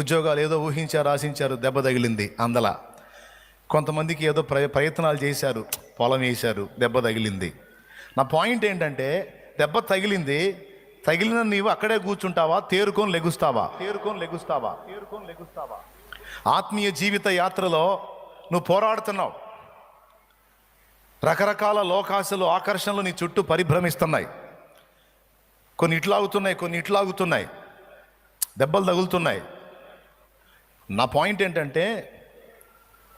ఉద్యోగాలు ఏదో ఊహించారు, ఆశించారు, దెబ్బ తగిలింది అందల. కొంతమందికి ఏదో ప్రయత్నాలు చేశారు, పొలం వేశారు, దెబ్బ తగిలింది. నా పాయింట్ ఏంటంటే, దెబ్బ తగిలింది, తగిలిన నీవు అక్కడే కూర్చుంటావా, తేరుకొని లెగుస్తావా? ఆత్మీయ జీవిత యాత్రలో నువ్వు పోరాడుతున్నావు. రకరకాల లోకాశలు, ఆకర్షణలు నీ చుట్టూ పరిభ్రమిస్తున్నాయి. కొన్ని ఇట్లా ఆగుతున్నాయి, దెబ్బలు తగులుతున్నాయి. నా పాయింట్ ఏంటంటే,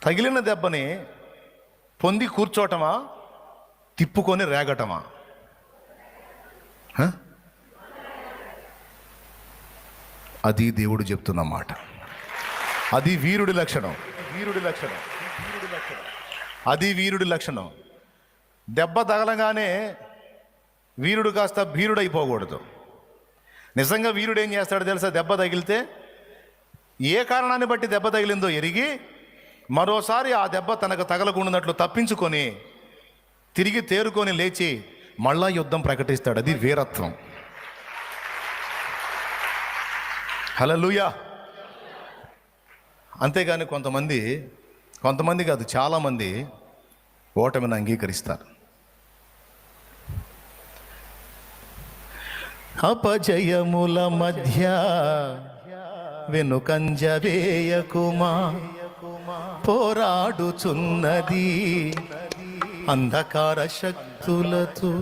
తగిలిన దెబ్బని పొంది కూర్చోటమా, తిప్పుకొని రేగటమా? అది దేవుడు చెప్తున్న మాట. అది వీరుడి లక్షణం. అది వీరుడి లక్షణం. దెబ్బ తగలగానే వీరుడు కాస్త భీరుడైపోకూడదు. నిజంగా వీరుడు ఏం చేస్తాడో తెలుసా? దెబ్బ తగిలితే ఏ కారణాన్ని బట్టి దెబ్బ తగిలిందో ఎరిగి మరోసారి ఆ దెబ్బ తనకు తగలకుండానట్లు తప్పించుకొని తిరిగి తేరుకొని లేచి మళ్ళా యుద్ధం ప్రకటిస్తాడు. అది వీరత్వం. హల్లెలూయా. అంతేగాని కొంతమంది కాదు, చాలామంది ఓటమిని అంగీకరిస్తారు. అపజయముల మధ్య వెనుకంజ వేయకుమా, పోరాడుచున్నది అంధకార శక్తులతో.